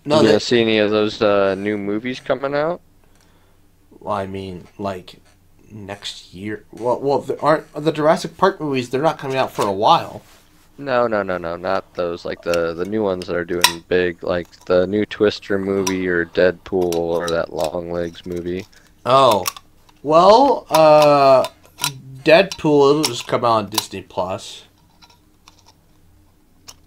No, You gonna they. see any of those new movies coming out? Well, I mean, like next year. Well, aren't the Jurassic Park movies? They're not coming out for a while. No, no, no, no, not those. Like the new ones that are doing big, like the new Twister movie or Deadpool or that Long Legs movie. Oh, well, Deadpool. It'll just come out on Disney Plus.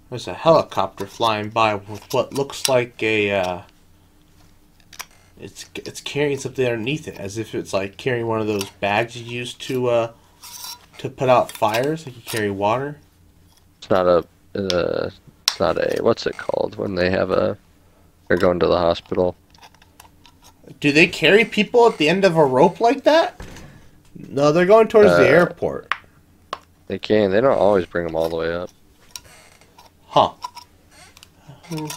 There's a helicopter flying by with what looks like a. It's carrying something underneath it, as if it's like carrying one of those bags you use to put out fires, like you carry water. It's not a, it's not a, what's it called when they have a, they're going to the hospital. Do they carry people at the end of a rope like that? No, they're going towards the Uh, airport. they can. They don't always bring them all the way up. Huh.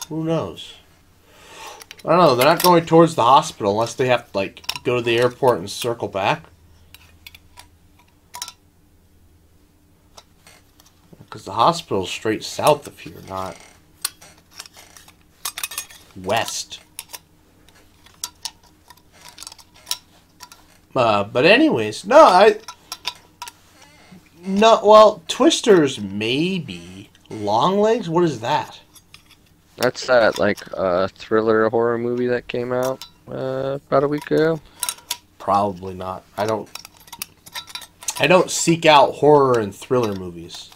Who knows? I don't know. They're not going towards the hospital unless they have to, like, go to the airport and circle back. Because the hospital's straight south of here, not west. But anyways, no, well, Twisters maybe. Long Legs? What is that? That's that like thriller horror movie that came out about a week ago. Probably not. I don't seek out horror and thriller movies.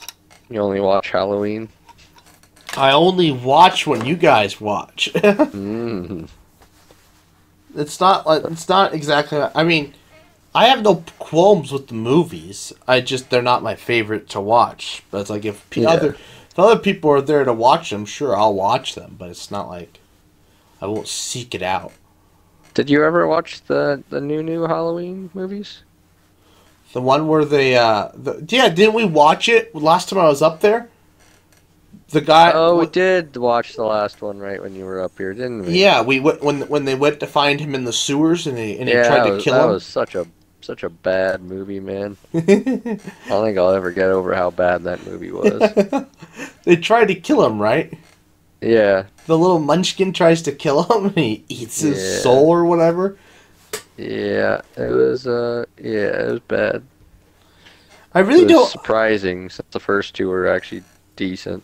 You only watch Halloween. I only watch when you guys watch. Mm. It's not exactly. I mean, I have no qualms with the movies. They're not my favorite to watch. But it's like Yeah. if other people are there to watch them, sure I'll watch them. But it's not like I won't seek it out. Did you ever watch the new Halloween movies? The one where yeah, didn't we watch it last time I was up there? The guy, Oh, we did watch the last one right when you were up here, didn't we? yeah, we went when they went to find him in the sewers and they Yeah, tried that to was, kill that him. was such a bad movie, man. I don't think I'll ever get over how bad that movie was. They tried to kill him, right? Yeah, The little munchkin tries to kill him and he eats his yeah, soul or whatever. yeah. It was bad. I It really was don't. surprising since the first two were actually decent.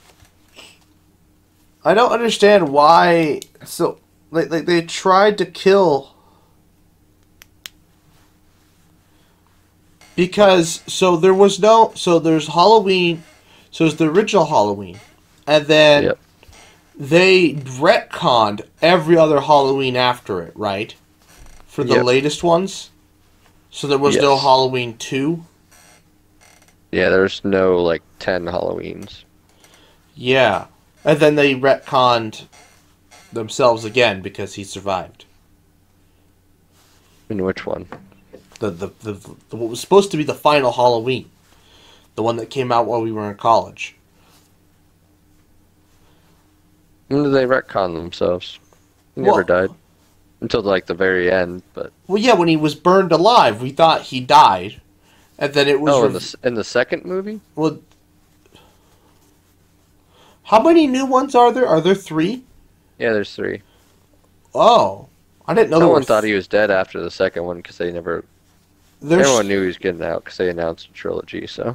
I don't understand why. So, like they tried to kill because there was no. So there's Halloween. So it's the original Halloween, and then Yep. they retconned every other Halloween after it, right? For the Yep. latest ones. So there was no Yes. Halloween 2. Yeah, there's no like 10 Halloweens. Yeah. And then they retconned themselves again because he survived. In which one? What was supposed to be the final Halloween. The one that came out while we were in college. When did they retcon themselves? He never Well, died until like the very end. But yeah, when he was burned alive, we thought he died. And then it was... oh, in the second movie, well, how many new ones are there? Are there 3? yeah, there's 3. Oh. I didn't know there were... Someone thought he was dead after the second one because they never. There's, Everyone knew he was getting out because they announced a trilogy. So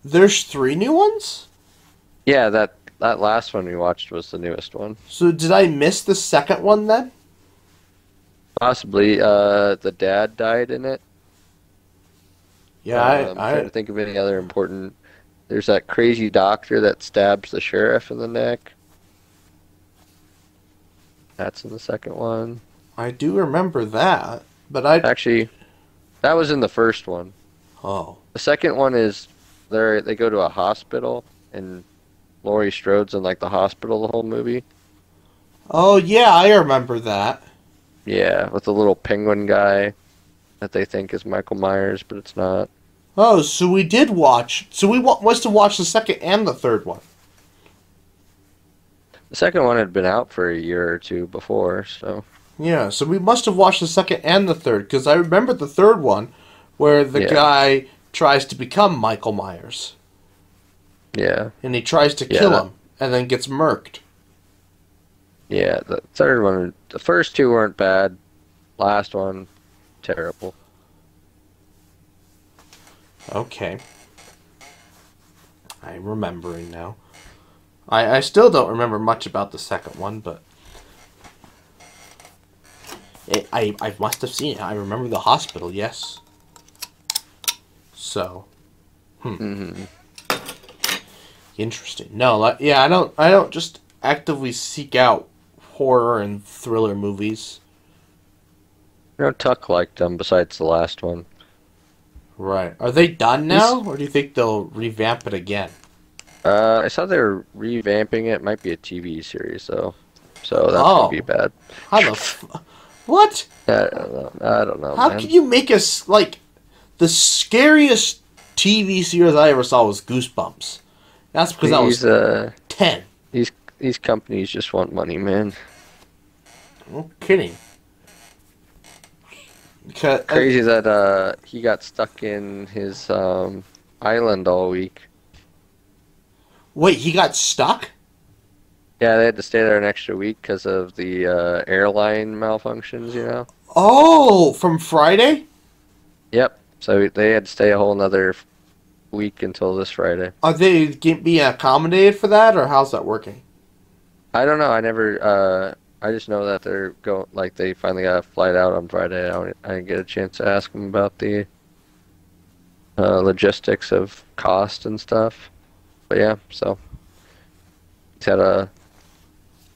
there's 3 new ones? yeah, that last one we watched was the newest one. So did I miss the second one then? Possibly, the dad died in it. Yeah, I'm trying to think of any other important. There's that crazy doctor that stabs the sheriff in the neck. That's in the second one. I do remember that, but I... Actually, that was in the first one. Oh. The second one is they go to a hospital and Laurie Strode's in like the hospital the whole movie. Oh, yeah, I remember that. Yeah, with the little penguin guy that they think is Michael Myers, but it's not. Oh, so we did watch... So we must have watched the second and the third one. The second one had been out for a year or two before, so Yeah, so we must have watched the second and the third, because I remember the third one, where the yeah, guy tries to become Michael Myers, yeah, and he tries to yeah. kill him, and then gets murked. Yeah, the third one, the first two weren't bad. Last one, terrible. Okay. I'm remembering now. I still don't remember much about the second one, but I must have seen it. I remember the hospital, yes. So, Hmm. interesting. No, yeah, I don't just actively seek out horror and thriller movies. Tuck liked them besides the last one. Right. Are they done He's, now, or do you think they'll revamp it again? I saw they were revamping it. Might be a TV series though, so that's gonna be Oh, bad. how what? I don't know, How can man. you make us like the scariest TV series I ever saw was Goosebumps. That's because I These was uh 10. these companies just want money, man. No kidding. Because, Crazy that he got stuck in his island all week. wait, he got stuck? Yeah, they had to stay there an extra week because of the airline malfunctions, you know? Oh, from Friday? Yep. So they had to stay a whole another week until this Friday. Are they being accommodated for that, or how's that working? I don't know. I never. I just know that they're going. Like they finally got a flight out on Friday. I didn't get a chance to ask them about the logistics of cost and stuff. But yeah, so he's had a.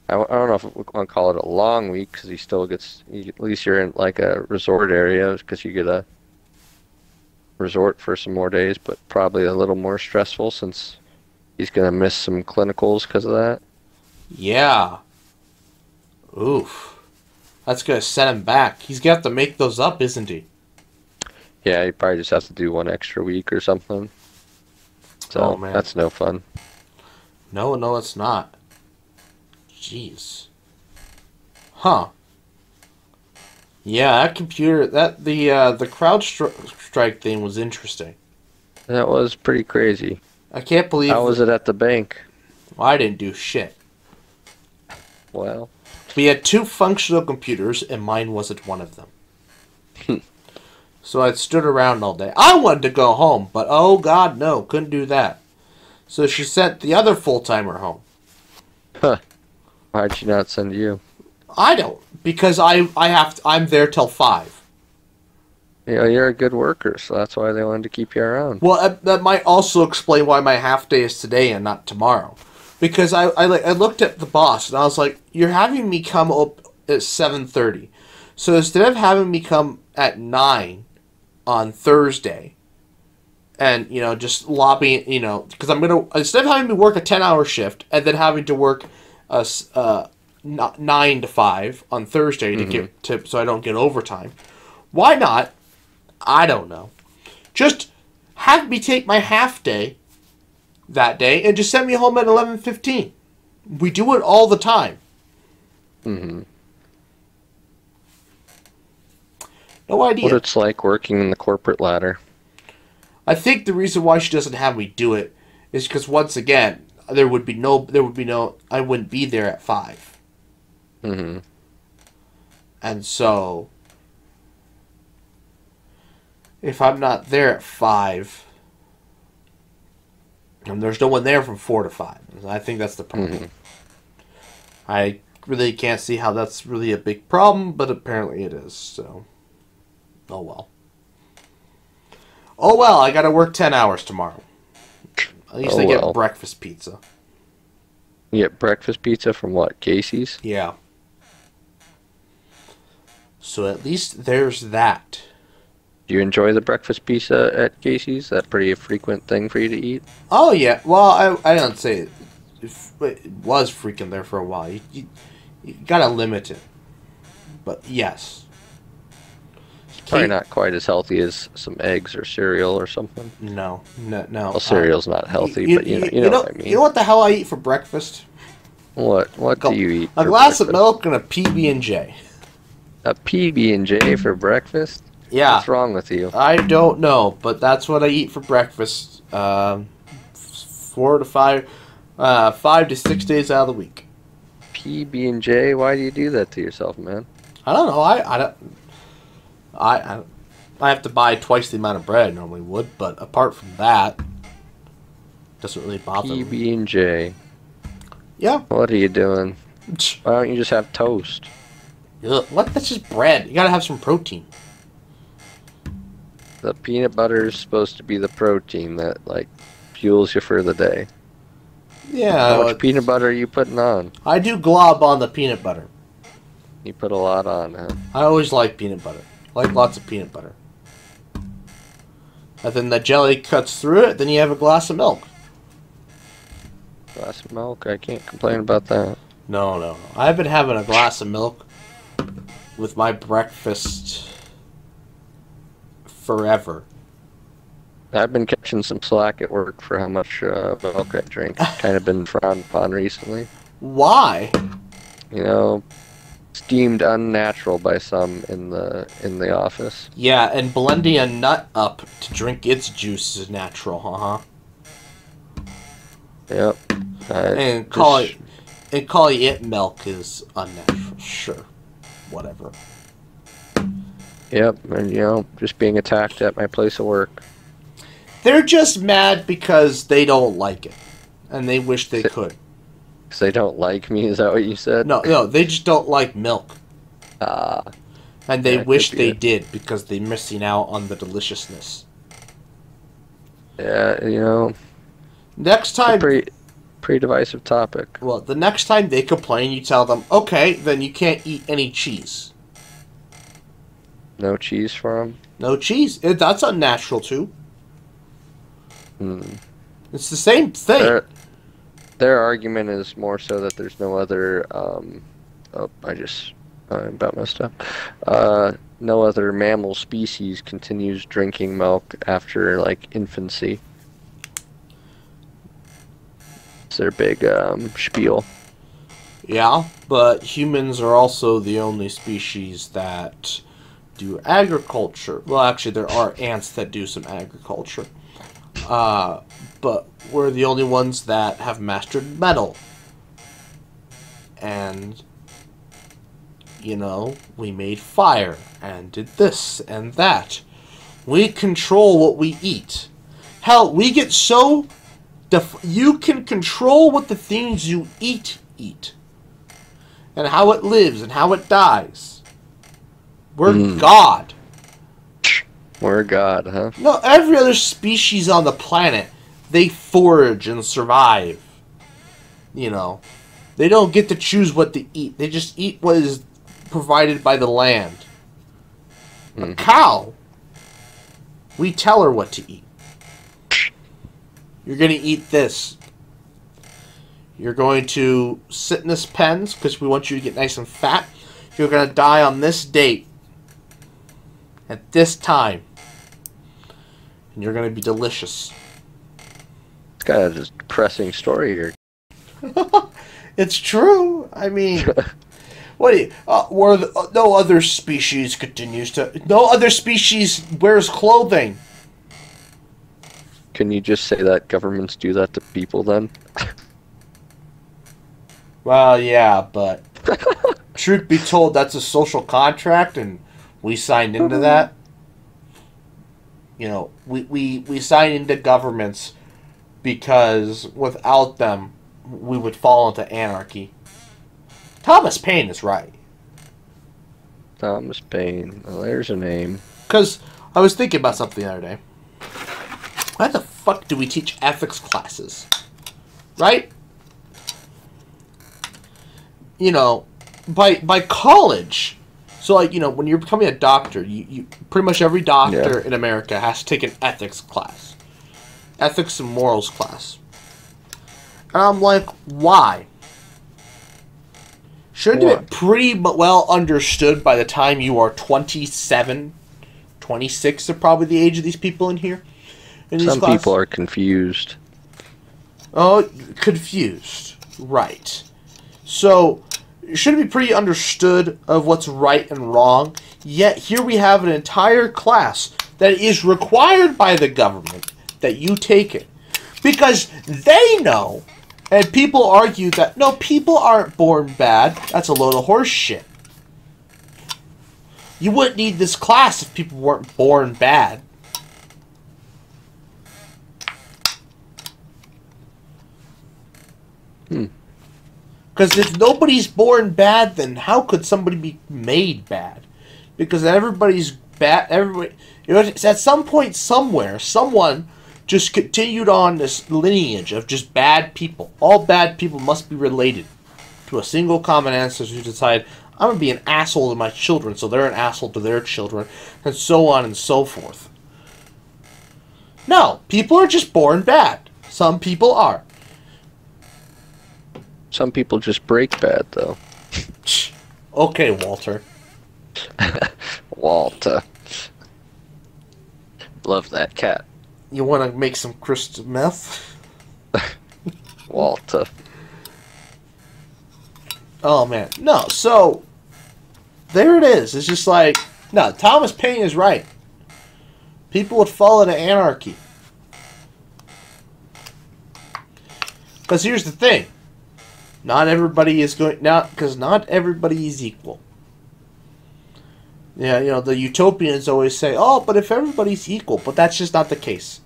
I don't know if we want to call it a long week because he still gets. At least you're in like a resort area because you get a resort for some more days, but probably a little more stressful since he's gonna miss some clinicals because of that. Yeah. Oof. That's gonna set him back. He's gonna have to make those up, isn't he? Yeah, he probably just has to do one extra week or something. Oh So man. that's no fun. No, no, it's not. Jeez. Huh. Yeah, that computer, the crowd strike thing was interesting. That was pretty crazy. I can't believe How was it at the bank? I didn't do shit. Well, We had two functional computers, and mine wasn't one of them. So I stood around all day. I wanted to go home, but oh god, no, couldn't do that. So she sent the other full timer home. huh. Why'd she not send you? I don't, because I'm there till 5. You know, you're a good worker, so that's why they wanted to keep you around. Well, that might also explain why my half day is today and not tomorrow. Because I looked at the boss and I was like, you're having me come up at 7:30. So instead of having me come at 9 on Thursday and, just lobbying, because instead of having me work a 10-hour shift and then having to work a 9 to 5 on Thursday so I don't get overtime, why not? I don't know. Just have me take my half day that day and just send me home at 11:15. We do it all the time. Mm-hmm. No idea. What it's like working in the corporate ladder. I think the reason why she doesn't have me do it is because once again, I wouldn't be there at 5. Mm-hmm. And so if I'm not there at 5, and there's no one there from 4 to 5. I think that's the problem. Mm-hmm. I really can't see how that's really a big problem, but apparently it is. So, oh well. Oh well, I gotta work 10 hours tomorrow. At least I get breakfast pizza. You get breakfast pizza from what, Casey's? Yeah. So at least there's that. Do you enjoy the breakfast pizza at Casey's? That pretty a frequent thing for you to eat? Oh yeah, well I don't say it. It was freaking there for a while. You gotta limit it. But yes. Probably not quite as healthy as some eggs or cereal or something. No. Well, cereal's not healthy, but you know what I mean. You know what the hell I eat for breakfast? What do you eat? A glass of milk and a PB&J. A PB&J for breakfast? Yeah. What's wrong with you? I don't know, but that's what I eat for breakfast. 4 to 5, 5 to 6 days out of the week. PB&J? Why do you do that to yourself, man? I don't know. I don't. I have to buy twice the amount of bread I normally would, but apart from that, doesn't really bother me. PB&J. Yeah. What are you doing? Why don't you just have toast? Ugh, what? That's just bread. You gotta have some protein. The peanut butter is supposed to be the protein that, like, fuels you for the day. Yeah. How much peanut butter are you putting on? I do glob on the peanut butter. You put a lot on, huh? I always like peanut butter. I like lots of peanut butter. And then the jelly cuts through it, then you have a glass of milk. Glass of milk? I can't complain about that. No. I've been having a glass of milk with my breakfast forever. I've been catching some slack at work for how much milk I drink. Kind of been frowned upon recently. Why? You know, it's deemed unnatural by some in the office. Yeah, and blending a nut up to drink its juice is natural, Yep. And calling it milk is unnatural. Sure. Whatever. Yep, and you know, just being attacked at my place of work. They're just mad because they don't like it. And they wish they could. Because they don't like me, is that what you said? No, they just don't like milk. And they yeah, wish they did because they're missing out on the deliciousness. Yeah, you know. Next time... Pretty divisive topic. Well, the next time they complain, you tell them, okay, then you can't eat any cheese. No cheese for them? No cheese. That's unnatural, too. It's the same thing. Their argument is more so that there's no other, I about messed up. No other mammal species continues drinking milk after, like, infancy. It's their big, spiel. Yeah, but humans are also the only species that do agriculture. Well, actually, there are ants that do some agriculture. But we're the only ones that have mastered metal. And, you know, we made fire and did this and that. We control what we eat. Hell, we get so... you can control what the things you eat. And how it lives and how it dies. We're God. We're God, huh? No, every other species on the planet, they forage and survive. You know, they don't get to choose what to eat. They just eat what is provided by the land. A cow, we tell her what to eat. You're going to eat this. You're going to sit in this pens because we want you to get nice and fat. You're going to die on this date. At this time. And you're going to be delicious. It's kind of just a depressing story here. It's true. I mean, what do you... no other species continues to... No other species wears clothing. Can you just say that governments do that to people then? Well, yeah, but... truth be told, that's a social contract, and we signed into that. You know, we signed into governments because without them, we would fall into anarchy. Thomas Paine is right. Thomas Paine. Well, there's a name. Because I was thinking about something the other day. Why the fuck do we teach ethics classes? Right? You know, by college. So, like, you know, when you're becoming a doctor, you pretty much every doctor in America has to take an ethics class. Ethics and morals class. And I'm like, why? Shouldn't it be pretty well understood by the time you are 27, 26 are probably the age of these people in here? Some people are confused. Oh, confused. Right. So, it should be pretty understood of what's right and wrong. Yet, here we have an entire class that is required by the government that you take it. Because they know And people argue that, no, people aren't born bad. That's a load of horse shit. You wouldn't need this class if people weren't born bad. Because if nobody's born bad, then how could somebody be made bad? Because everybody's bad. Everybody, at some point, somewhere, someone just continued on this lineage of just bad people. All bad people must be related to a single common ancestor who decide, I'm going to be an asshole to my children, so they're an asshole to their children, and so on and so forth. No, people are just born bad. Some people are. Some people just break bad, though. Okay, Walter. Walter. Love that cat. You want to make some crystal meth? Walter. Oh, man. No, so, there it is. It's just like, no, Thomas Paine is right. People would fall into anarchy. Because here's the thing. Not everybody is going... Because not everybody is equal. Yeah, you know, the utopians always say, oh, but if everybody's equal. But that's just not the case.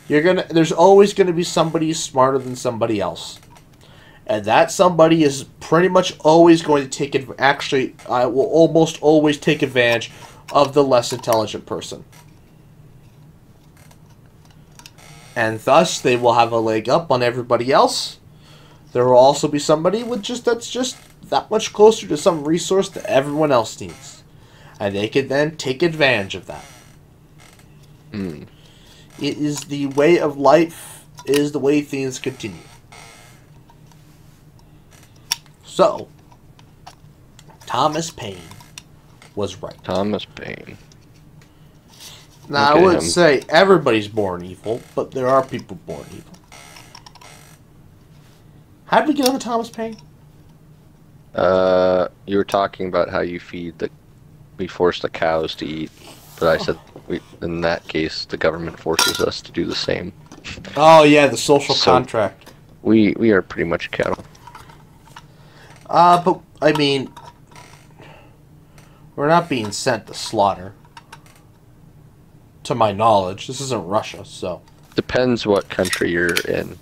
There's always going to be somebody smarter than somebody else. And that somebody is pretty much always going to take it. Actually, I will almost always take advantage of the less intelligent person. And thus, they will have a leg up on everybody else. There will also be somebody that's just that much closer to some resource that everyone else needs. And they can then take advantage of that. It is the way of life. It is the way things continue. So, Thomas Paine was right. Thomas Paine. Now, I wouldn't say everybody's born evil, but there are people born evil. How did we get on to Thomas Paine? You were talking about how we force the cows to eat, but I said in that case the government forces us to do the same. Oh yeah, the social contract. We are pretty much cattle. But I mean, we're not being sent to slaughter. To my knowledge, this isn't Russia, so. Depends what country you're in.